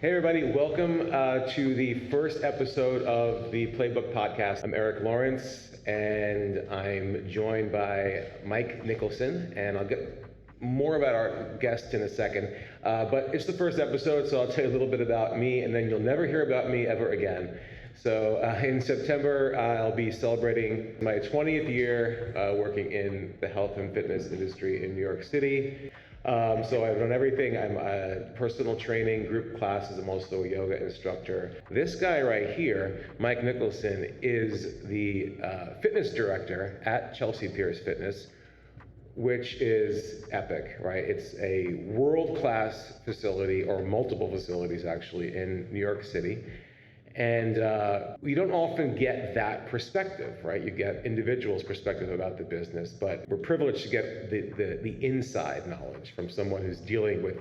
Hey everybody, welcome to the first episode of the Playbook podcast. I'm Eric Lawrence and I'm joined by Mike Nicholson, and I'll get more about our guest in a second. But it's the first episode, so I'll tell you a little bit about me and then you'll never hear about me ever again. So in September, I'll be celebrating my 20th year working in the health and fitness industry in New York City. So I've done everything. I'm a personal training, group classes. I'm also a yoga instructor. This guy right here, Mike Nicholson, is the fitness director at Chelsea Piers Fitness, which is epic, right? It's a world-class facility, or multiple facilities actually, in New York City. And we don't often get that perspective, right? You get individuals' perspective about the business, but we're privileged to get the inside knowledge from someone who's dealing with,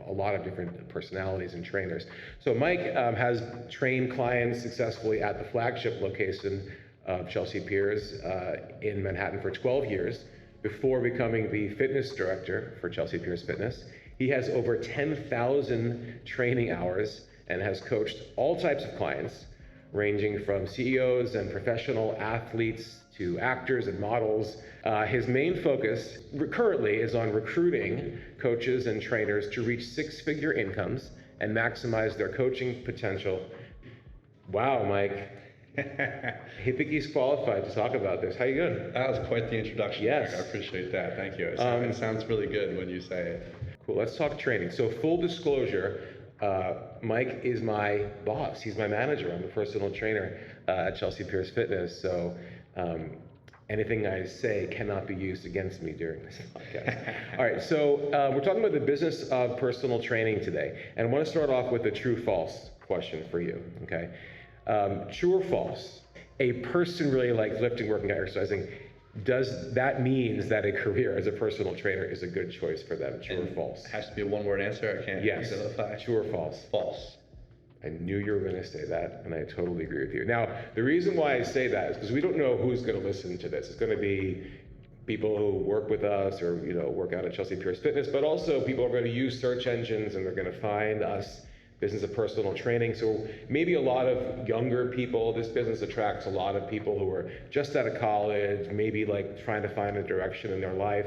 a lot of different personalities and trainers. So Mike has trained clients successfully at the flagship location of Chelsea Piers in Manhattan for 12 years before becoming the fitness director for Chelsea Piers Fitness. He has over 10,000 training hours and has coached all types of clients, ranging from CEOs and professional athletes to actors and models. His main focus currently is on recruiting coaches and trainers to reach six-figure incomes and maximize their coaching potential. Wow, Mike. I think he's qualified to talk about this. How you doing? That was quite the introduction. Yes. Mark. I appreciate that. Thank you. It sounds really good when you say it. Cool. Let's talk training. So full disclosure, Mike is my boss. He's my manager. I'm a personal trainer at Chelsea Piers Fitness. So anything I say cannot be used against me during this podcast. All right, so we're talking about the business of personal training today. And I want to start off with a true-false question for you, okay? True or false? A person really likes lifting, working out, exercising. Does that means that a career as a personal trainer is a good choice for them? True or false? It has to be a one-word answer. I can't. Yes. True or false? False. I knew you were going to say that, and I totally agree with you. Now, the reason why I say that is because we don't know who's going to listen to this. It's going to be people who work with us or work out at Chelsea Piers Fitness, but also people are going to use search engines and they're going to find us. Business of personal training. So maybe a lot of younger people, this business attracts a lot of people who are just out of college, maybe like trying to find a direction in their life,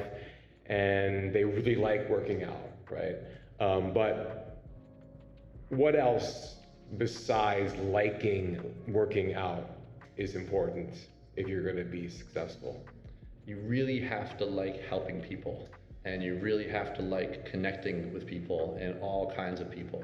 and they really like working out, right? But what else besides liking working out is important if you're going to be successful? You really have to like helping people, and you really have to like connecting with people and all kinds of people.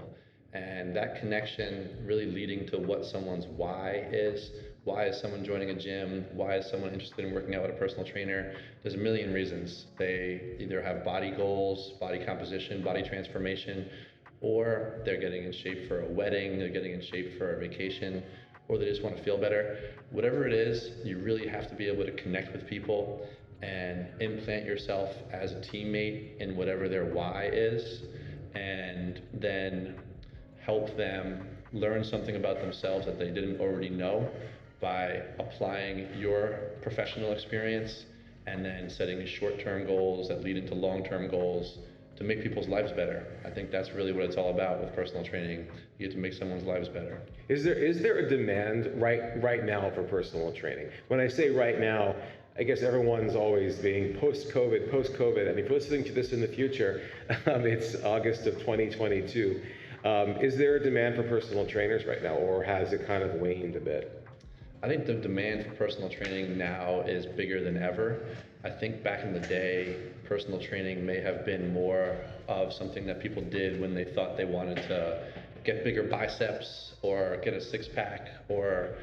And that connection really leading to what someone's why is. Why is someone joining a gym? Why is someone interested in working out with a personal trainer? There's a million reasons. They either have body goals, body composition, body transformation, or they're getting in shape for a wedding, they're getting in shape for a vacation, or they just want to feel better. Whatever it is, you really have to be able to connect with people and implant yourself as a teammate in whatever their why is, and then help them learn something about themselves that they didn't already know by applying your professional experience and then setting short-term goals that lead into long-term goals to make people's lives better. I think that's really what it's all about with personal training. You get to make someone's lives better. Is there a demand right now for personal training? When I say right now, I guess everyone's always being post-COVID. I mean, if you're listening to this in the future, it's August of 2022. Is there a demand for personal trainers right now, or has it kind of waned a bit? I think the demand for personal training now is bigger than ever. I think back in the day, personal training may have been more of something that people did when they thought they wanted to get bigger biceps or get a six-pack or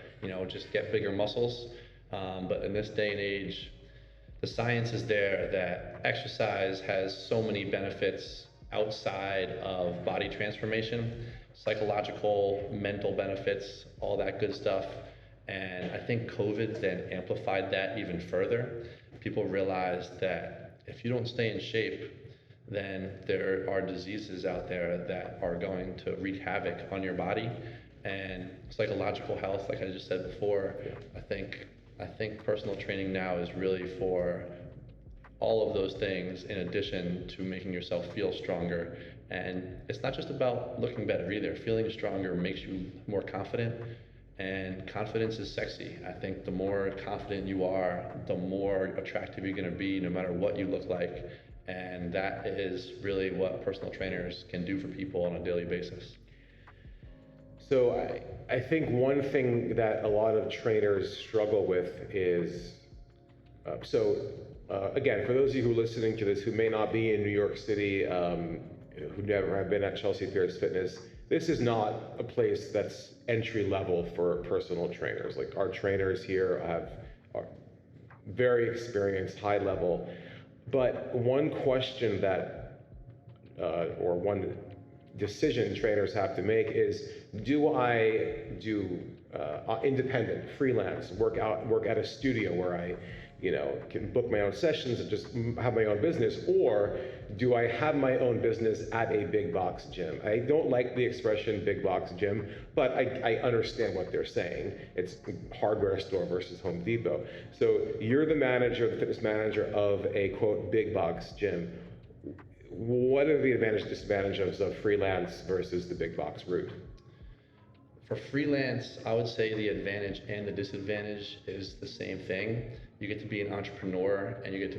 just get bigger muscles. But in this day and age, the science is there that exercise has so many benefits outside of body transformation, psychological, mental benefits, all that good stuff. And I think COVID then amplified that even further. People realized that if you don't stay in shape, then there are diseases out there that are going to wreak havoc on your body. And psychological health, like I just said before, I think personal training now is really for all of those things in addition to making yourself feel stronger. And it's not just about looking better either. Feeling stronger makes you more confident, and confidence is sexy. I think the more confident you are, the more attractive you're going to be no matter what you look like. And that is really what personal trainers can do for people on a daily basis. So I think one thing that a lot of trainers struggle with is, again, for those of you who are listening to this who may not be in New York City, who never have been at Chelsea Piers Fitness, this is not a place that's entry level for personal trainers. Like, our trainers here are very experienced, high level. But one question that, or one decision trainers have to make is, do I do independent, freelance, work at a studio where I can book my own sessions and just have my own business, or do I have my own business at a big box gym? I don't like the expression big box gym, but I understand what they're saying. It's hardware store versus Home Depot. So you're the manager, the fitness manager of a quote big box gym. What are the advantages and disadvantages of freelance versus the big box route? For freelance, I would say the advantage and the disadvantage is the same thing. You get to be an entrepreneur, and you get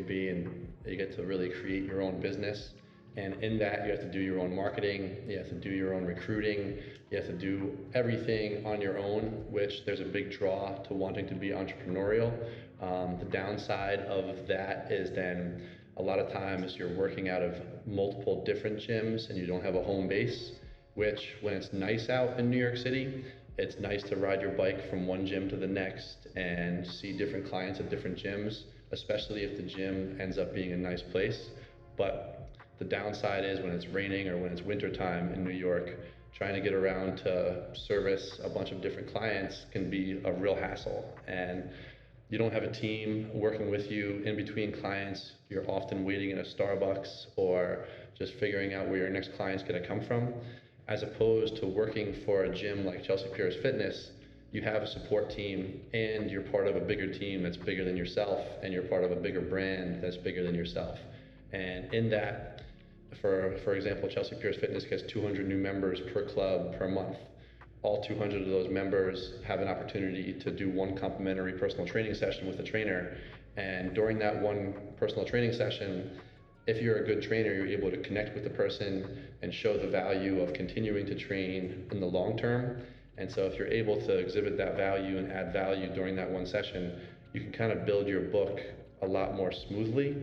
to really create your own business. And in that, you have to do your own marketing, you have to do your own recruiting, you have to do everything on your own, which there's a big draw to wanting to be entrepreneurial. The downside of that is then a lot of times you're working out of multiple different gyms and you don't have a home base, which when it's nice out in New York City, it's nice to ride your bike from one gym to the next and see different clients at different gyms, especially if the gym ends up being a nice place. But the downside is when it's raining or when it's wintertime in New York, trying to get around to service a bunch of different clients can be a real hassle. And you don't have a team working with you in between clients. You're often waiting in a Starbucks or just figuring out where your next client's going to come from. As opposed to working for a gym like Chelsea Piers Fitness, you have a support team and you're part of a bigger team that's bigger than yourself, and you're part of a bigger brand that's bigger than yourself. And in that, for example, Chelsea Piers Fitness gets 200 new members per club per month. All 200 of those members have an opportunity to do one complimentary personal training session with a trainer. And during that one personal training session, if you're a good trainer, you're able to connect with the person and show the value of continuing to train in the long term. And so if you're able to exhibit that value and add value during that one session, you can kind of build your book a lot more smoothly.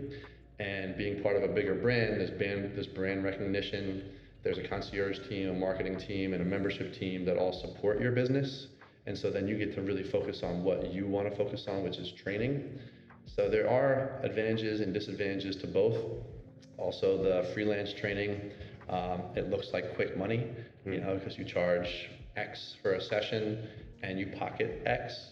And being part of a bigger brand, there's brand recognition, there's a concierge team, a marketing team, and a membership team that all support your business. And so then you get to really focus on what you want to focus on, which is training. So there are advantages and disadvantages to both. Also, the freelance training, it looks like quick money, because you charge X for a session and you pocket X.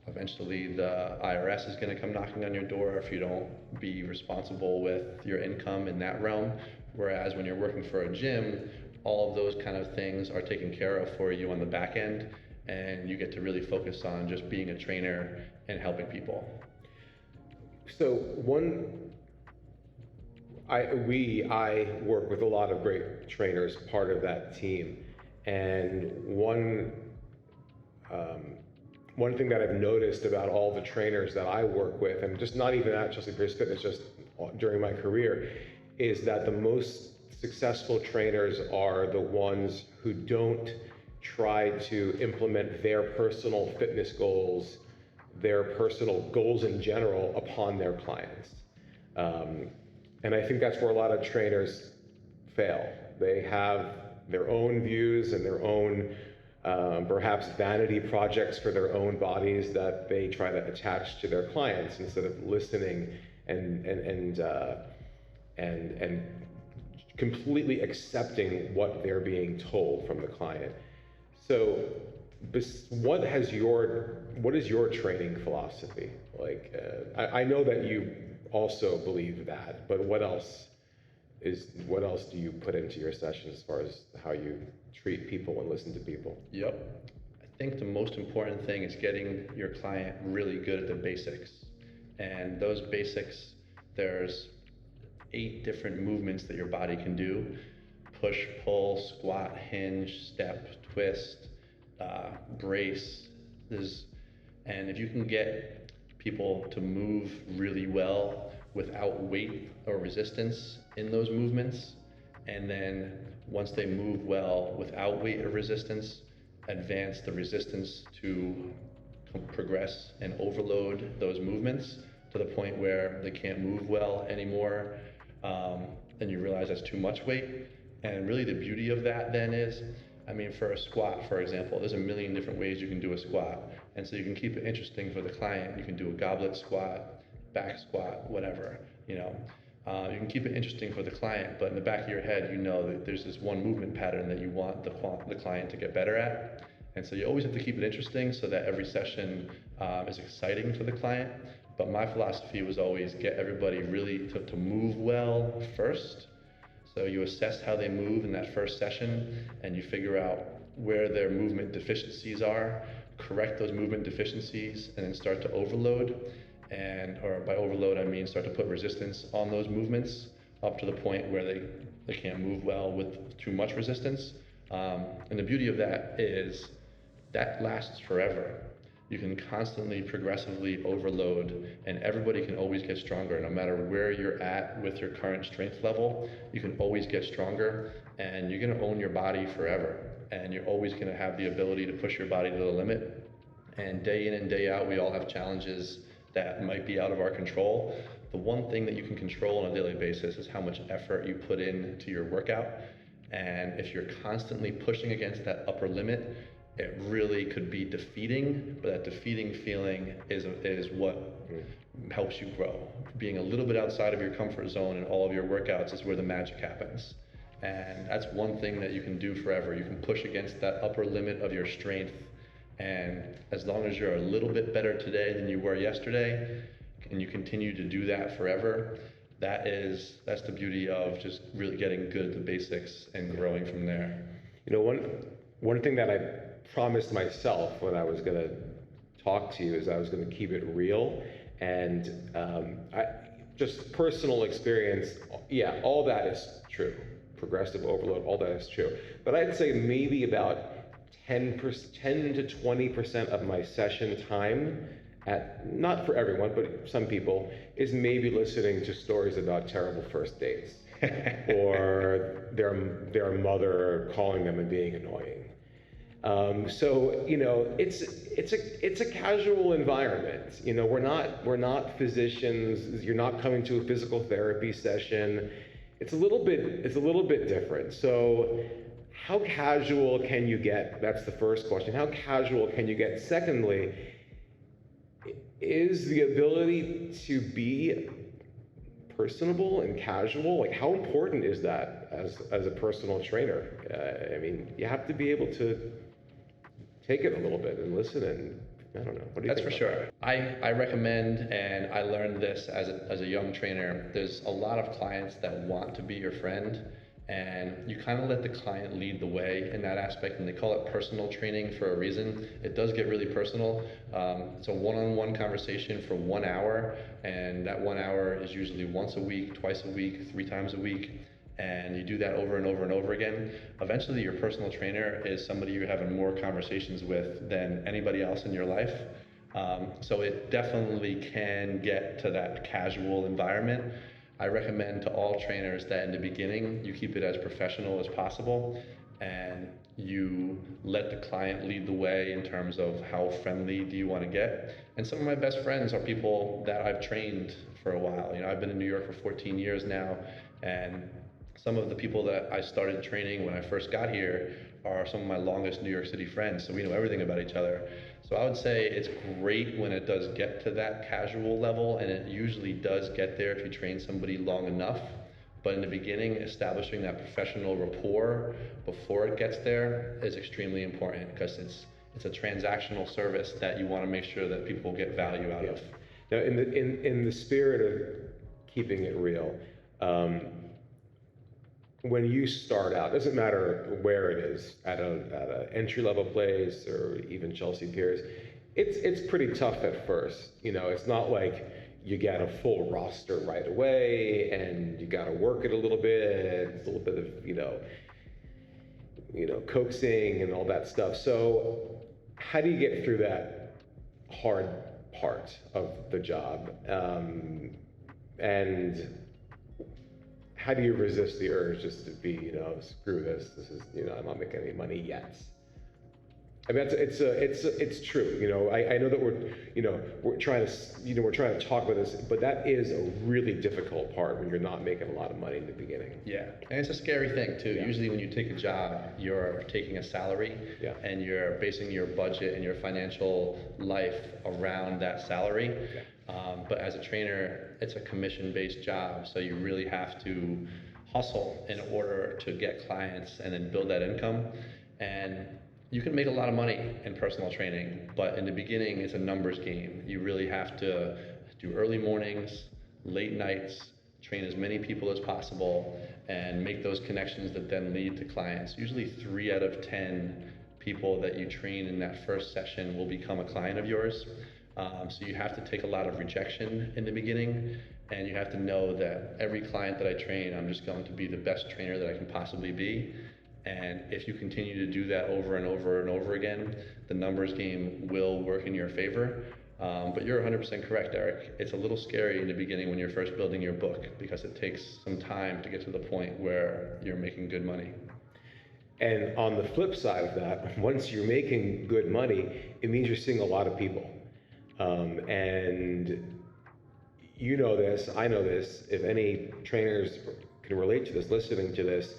Eventually, the IRS is going to come knocking on your door if you don't be responsible with your income in that realm. Whereas when you're working for a gym, all of those kind of things are taken care of for you on the back end, and you get to really focus on just being a trainer and helping people. So I work with a lot of great trainers, part of that team, and one thing that I've noticed about all the trainers that I work with, and just not even at Chelsea Piers Fitness, just during my career, is that the most successful trainers are the ones who don't try to implement their personal fitness goals, their personal goals in general, upon their clients. And I think that's where a lot of trainers fail. They have their own views and their own perhaps vanity projects for their own bodies that they try to attach to their clients instead of listening and completely accepting what they're being told from the client. So what is your training philosophy? Like, I know that you also believe that, but what else do you put into your sessions as far as how you treat people and listen to people? Yep. I think the most important thing is getting your client really good at the basics. And those basics there's 8 different movements that your body can do: push, pull, squat, hinge, step, twist, brace. And if you can get people to move really well without weight or resistance in those movements, and then once they move well without weight or resistance, advance the resistance to progress and overload those movements to the point where they can't move well anymore, and you realize that's too much weight. And really the beauty of that then is, I mean, for a squat, for example, there's a million different ways you can do a squat. And so you can keep it interesting for the client. You can do a goblet squat, back squat, whatever, you know. You can keep it interesting for the client, but in the back of your head, you know that there's this one movement pattern that you want the client to get better at. And so you always have to keep it interesting so that every session is exciting for the client. But my philosophy was always get everybody really to move well first. So you assess how they move in that first session, and you figure out where their movement deficiencies are, correct those movement deficiencies, and then start to overload. Or by overload, I mean start to put resistance on those movements up to the point where they can't move well with too much resistance. And the beauty of that is that lasts forever. You can constantly, progressively overload, and everybody can always get stronger. No matter where you're at with your current strength level, you can always get stronger, and you're gonna own your body forever. And you're always gonna have the ability to push your body to the limit. And day in and day out, we all have challenges that might be out of our control. The one thing that you can control on a daily basis is how much effort you put into your workout. And if you're constantly pushing against that upper limit, it really could be defeating, but that defeating feeling is what helps you grow. Being a little bit outside of your comfort zone in all of your workouts is where the magic happens. And that's one thing that you can do forever. You can push against that upper limit of your strength, and as long as you're a little bit better today than you were yesterday, and you continue to do that forever, that's the beauty of just really getting good at the basics and growing from there. You know, one thing that I promised myself when I was going to talk to you is I was going to keep it real, and just personal experience. Yeah, all that is true. Progressive overload, all that is true. But I'd say maybe about 10 to 20% of my session time, not for everyone, but some people, is maybe listening to stories about terrible first dates or their mother calling them and being annoying. So, you know, it's a casual environment. You know, we're not physicians. You're not coming to a physical therapy session. It's a little bit different. So how casual can you get? That's the first question. How casual can you get? Secondly, is the ability to be personable and casual, like how important is that as a personal trainer? I mean, you have to be able to take it a little bit and listen, and I don't know. What do you think? That's for sure. I recommend, and I learned this as a young trainer, there's a lot of clients that want to be your friend, and you kind of let the client lead the way in that aspect, and they call it personal training for a reason. It does get really personal. It's a one-on-one conversation for 1 hour, and that 1 hour is usually once a week, twice a week, 3 times a week. And you do that over and over and over again. Eventually your personal trainer is somebody you're having more conversations with than anybody else in your life. So it definitely can get to that casual environment. I recommend to all trainers that in the beginning, you keep it as professional as possible, and you let the client lead the way in terms of how friendly do you want to get. And some of my best friends are people that I've trained for a while. You know, I've been in New York for 14 years now, and some of the people that I started training when I first got here are some of my longest New York City friends, so we know everything about each other. So I would say it's great when it does get to that casual level, and it usually does get there if you train somebody long enough. But in the beginning, establishing that professional rapport before it gets there is extremely important, because it's a transactional service that you want to make sure that people get value out of. Now, in the spirit of keeping it real, when you start out, doesn't matter where it is, at a entry-level place or even Chelsea Piers, it's pretty tough at first. You know, it's not like you get a full roster right away, and you got to work it a little bit. It's a little bit of coaxing and all that stuff. So how do you get through that hard part of the job? And how do you resist the urge just to be, screw this. This is, I'm not making any money yet. I mean, it's true. I know that we're trying to talk about this, but that is a really difficult part when you're not making a lot of money in the beginning. Yeah, and it's a scary thing too. Yeah. Usually when you take a job, you're taking a salary, Yeah. and you're basing your budget and your financial life around that salary. Yeah. But as a trainer, it's a commission-based job, so you really have to hustle in order to get clients and then build that income. And you can make a lot of money in personal training, but in the beginning, it's a numbers game. You really have to do early mornings, late nights, train as many people as possible, and make those connections that then lead to clients. Usually 3 out of 10 people that you train in that first session will become a client of yours. So you have to take a lot of rejection in the beginning, and you have to know that every client that I train, I'm just going to be the best trainer that I can possibly be. And if you continue to do that over and over and over again, the numbers game will work in your favor. But you're 100% correct, Eric. It's a little scary in the beginning when you're first building your book, because it takes some time to get to the point where you're making good money. And on the flip side of that, once you're making good money, it means you're seeing a lot of people. And you know this, I know this, if any trainers can relate to this, listening to this,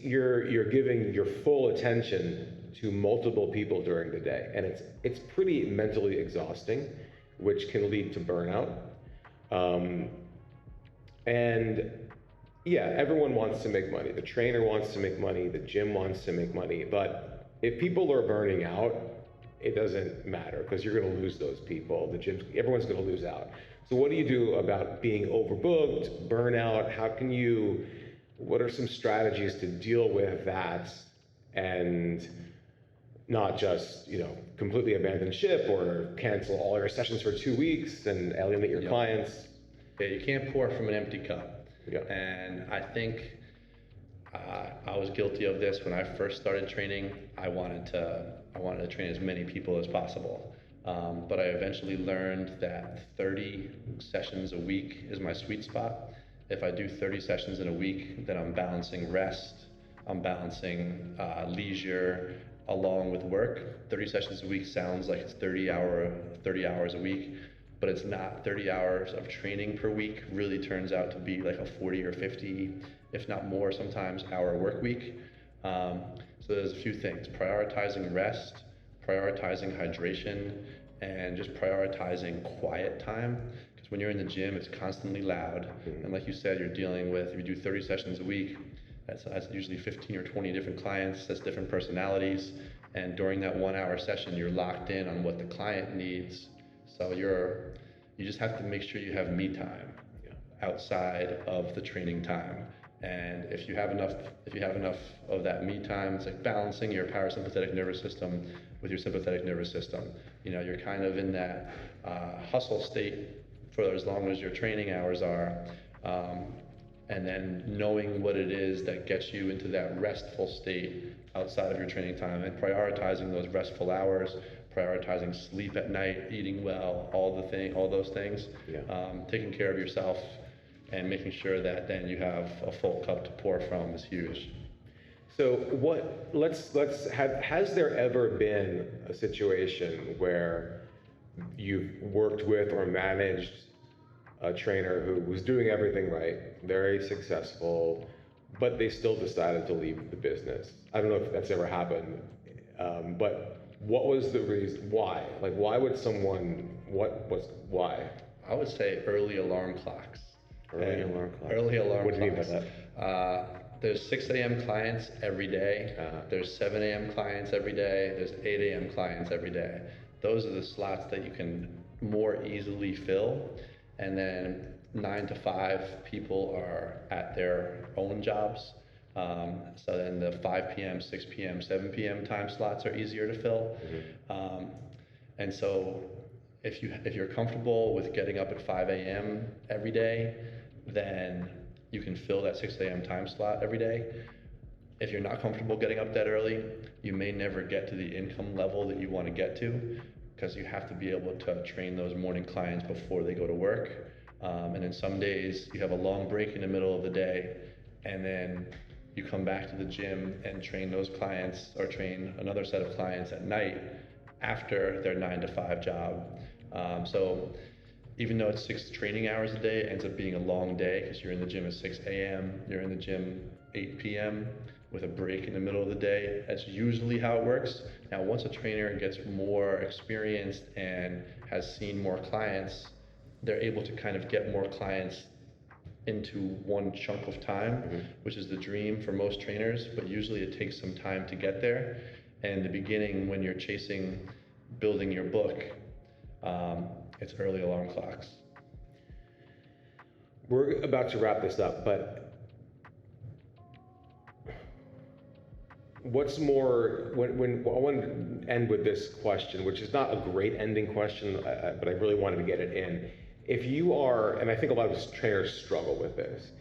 you're giving your full attention to multiple people during the day, and it's pretty mentally exhausting, which can lead to burnout. And yeah, everyone wants to make money. The trainer wants to make money, the gym wants to make money, but if people are burning out, it doesn't matter, because you're going to lose those people. The gym, everyone's going to lose out. So what do you do about being overbooked, burnout? What are some strategies to deal with that and not just, completely abandon ship or cancel all your sessions for 2 weeks and alienate your clients? Yeah, you can't pour from an empty cup. Yeah. And I think I was guilty of this when I first started training. I wanted to train as many people as possible. But I eventually learned that 30 sessions a week is my sweet spot. If I do 30 sessions in a week, then I'm balancing rest, I'm balancing leisure along with work. 30 sessions a week sounds like it's 30 hours a week, but it's not. 30 hours of training per week really turns out to be like a 40 or 50, if not more sometimes, hour work week. So there's a few things: prioritizing rest, prioritizing hydration, and just prioritizing quiet time. When you're in the gym, it's constantly loud. And like you said, you're dealing with, if you do 30 sessions a week, that's usually 15 or 20 different clients, that's different personalities. And during that 1 hour session, you're locked in on what the client needs. So you just have to make sure you have me time outside of the training time. And if you have enough of that me time, it's like balancing your parasympathetic nervous system with your sympathetic nervous system. You're kind of in that hustle state for as long as your training hours are, and then knowing what it is that gets you into that restful state outside of your training time, and prioritizing those restful hours, prioritizing sleep at night, eating well, all those things, taking care of yourself, and making sure that then you have a full cup to pour from is huge. So has there ever been a situation where you've worked with or managed a trainer who was doing everything right, very successful, but they still decided to leave the business? I don't know if that's ever happened, but what was the reason? Why? Like, why would someone? Why? I would say early alarm clocks. Early alarm clocks. Early alarm What do you clocks. mean by that? There's 6 a.m. clients every day. There's 7 a.m. clients every day. There's 8 a.m. clients every day. Those are the slots that you can more easily fill. And then 9 to 5 people are at their own jobs. So then the 5 p.m., 6 p.m., 7 p.m. time slots are easier to fill. And so if you're comfortable with getting up at 5 a.m. every day, then you can fill that 6 a.m. time slot every day. If you're not comfortable getting up that early, you may never get to the income level that you want to get to, because you have to be able to train those morning clients before they go to work. And then some days you have a long break in the middle of the day, and then you come back to the gym and train those clients, or train another set of clients at night after their 9 to 5 job. So even though it's 6 training hours a day, it ends up being a long day, because you're in the gym at 6 a.m., you're in the gym 8 p.m. with a break in the middle of the day. That's usually how it works. Now, once a trainer gets more experienced and has seen more clients, they're able to kind of get more clients into one chunk of time, which is the dream for most trainers, but usually it takes some time to get there. And in the beginning, when you're chasing building your book, it's early alarm clocks. We're about to wrap this up, but what's more, when I want to end with this question, which is not a great ending question, but I really wanted to get it in. If you are, and I think a lot of trainers struggle with this,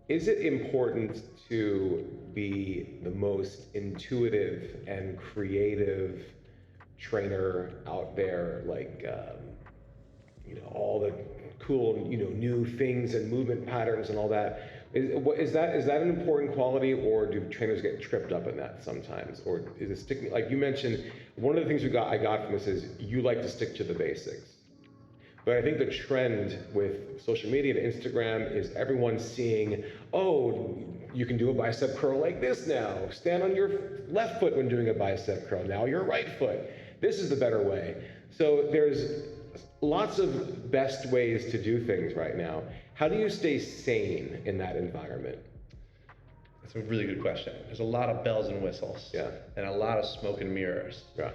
is it important to be the most intuitive and creative trainer out there, like all the cool new things and movement patterns and all that? Is that an important quality, or do trainers get tripped up in that sometimes, or is it sticking? Like you mentioned, one of the things I got from this is you like to stick to the basics. But I think the trend with social media and Instagram is everyone seeing, oh, you can do a bicep curl like this now. Stand on your left foot when doing a bicep curl. Now your right foot. This is the better way. So there's lots of best ways to do things right now. How do you stay sane in that environment? That's a really good question. There's a lot of bells and whistles, and a lot of smoke and mirrors. Yeah.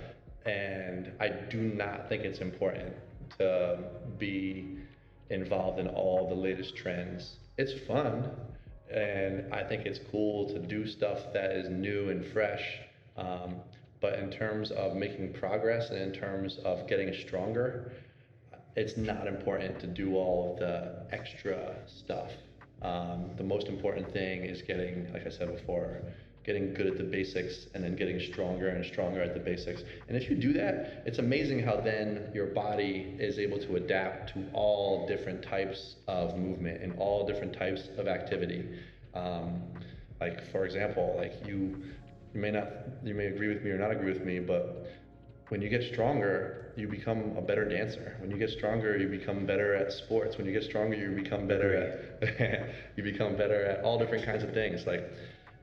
And I do not think it's important to be involved in all the latest trends. It's fun, and I think it's cool to do stuff that is new and fresh. But in terms of making progress and in terms of getting stronger, it's not important to do all of the extra stuff. The most important thing is getting, like I said before, getting good at the basics, and then getting stronger and stronger at the basics. And if you do that, it's amazing how then your body is able to adapt to all different types of movement and all different types of activity. Like for example, like you may agree with me or not agree with me, but when you get stronger, you become a better dancer. When you get stronger, you become better at sports. When you get stronger, you become better at all different kinds of things. Like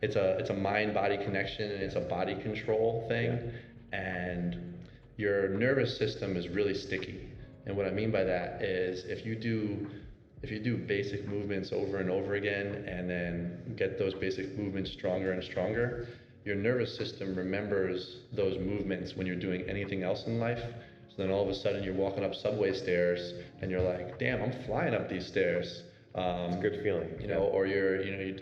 it's a mind-body connection, and it's a body control thing. And your nervous system is really sticky. And what I mean by that is if you do basic movements over and over again, and then get those basic movements stronger and stronger, your nervous system remembers those movements when you're doing anything else in life. So then all of a sudden you're walking up subway stairs and you're like, damn, I'm flying up these stairs. It's a good feeling. Or you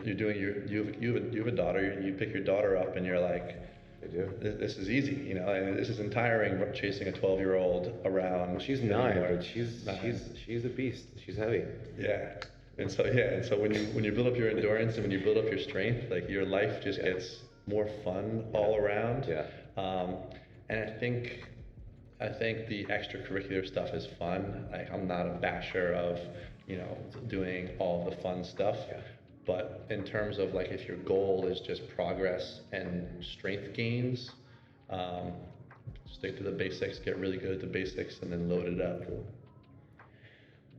have a daughter, you pick your daughter up and you're like, this is easy, and this isn't tiring chasing a 12-year-old around. Well, she's 9, but she's a beast. She's heavy. Yeah. And so when you build up your endurance and when you build up your strength, like your life just gets more fun all around. Yeah. And I think the extracurricular stuff is fun. Like I'm not a basher of, doing all the fun stuff. Yeah. But in terms of like if your goal is just progress and strength gains, stick to the basics, get really good at the basics, and then load it up.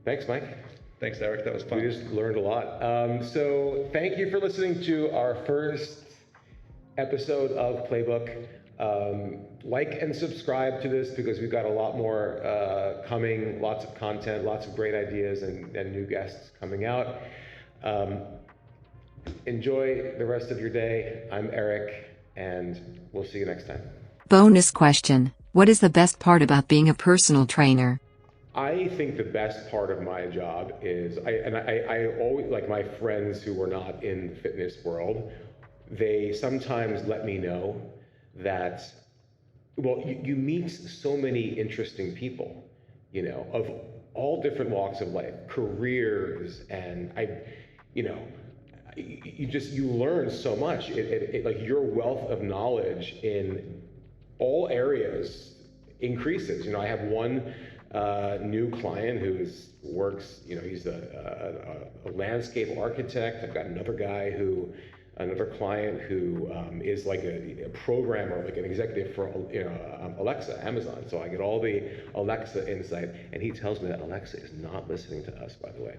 Thanks, Mike. Thanks, Eric. That was fun. We just learned a lot. So thank you for listening to our first episode of Playbook. Like and subscribe to this, because we've got a lot more coming, lots of content, lots of great ideas, and new guests coming out. Enjoy the rest of your day. I'm Eric, and we'll see you next time. Bonus question: what is the best part about being a personal trainer? I think the best part of my job is, I always, like my friends who are not in the fitness world, they sometimes let me know that well, you meet so many interesting people, of all different walks of life, careers, and you know, you learn so much. Like your wealth of knowledge in all areas increases. I have one new client who works. He's a landscape architect. I've got another client who is like a programmer, like an executive for Alexa, Amazon. So I get all the Alexa insight, and he tells me that Alexa is not listening to us, by the way.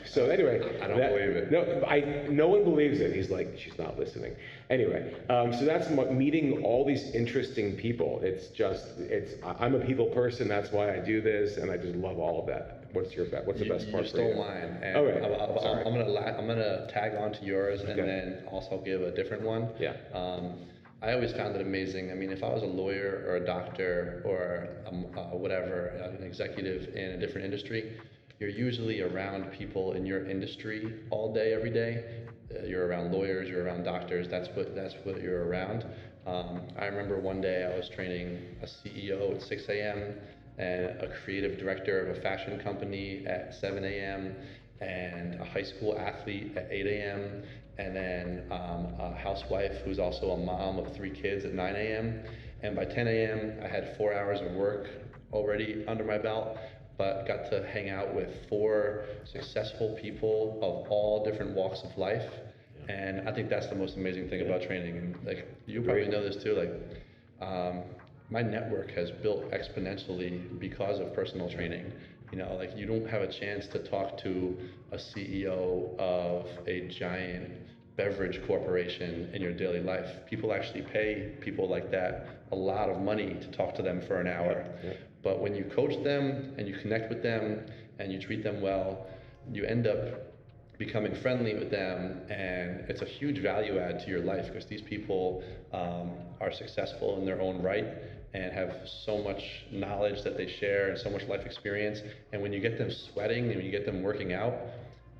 So anyway, I don't believe it. No one believes it. He's like, she's not listening. Anyway, so that's meeting all these interesting people. I'm a people person. That's why I do this, and I just love all of that. What's the best part You for you? stole mine. And Okay. I'm gonna tag on to yours and then also give a different one. Yeah. I always found it amazing. I mean, if I was a lawyer or a doctor or whatever, an executive in a different industry, you're usually around people in your industry all day, every day. You're around lawyers, you're around doctors. That's what you're around. I remember one day I was training a CEO at 6 a.m. and a creative director of a fashion company at 7 a.m. and a high school athlete at 8 a.m. and then a housewife who's also a mom of 3 kids at 9 a.m. And by 10 a.m. I had 4 hours of work already under my belt, but got to hang out with 4 successful people of all different walks of life. And I think that's the most amazing thing about training. And like, you probably know this too, like, my network has built exponentially because of personal training. Like you don't have a chance to talk to a CEO of a giant beverage corporation in your daily life. People actually pay people like that a lot of money to talk to them for an hour. Yeah. But when you coach them and you connect with them and you treat them well, you end up becoming friendly with them, and it's a huge value add to your life because these people are successful in their own right and have so much knowledge that they share and so much life experience. And when you get them sweating and when you get them working out,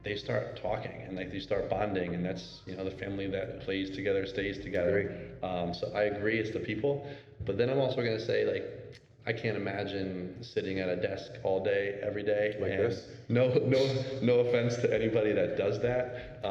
they start talking and like they start bonding, and that's the family that plays together stays together. So I agree, it's the people. But then I'm also going to say, like, I can't imagine sitting at a desk all day, every day. Like this? No offense to anybody that does that,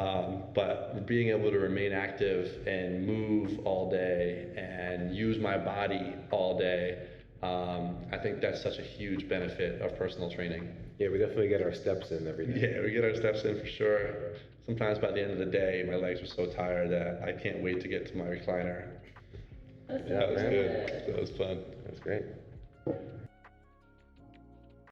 but being able to remain active and move all day and use my body all day, I think that's such a huge benefit of personal training. Yeah, we definitely get our steps in every day. Yeah, we get our steps in for sure. Sometimes by the end of the day, my legs are so tired that I can't wait to get to my recliner. That was That was good. good. That was fun. That's great.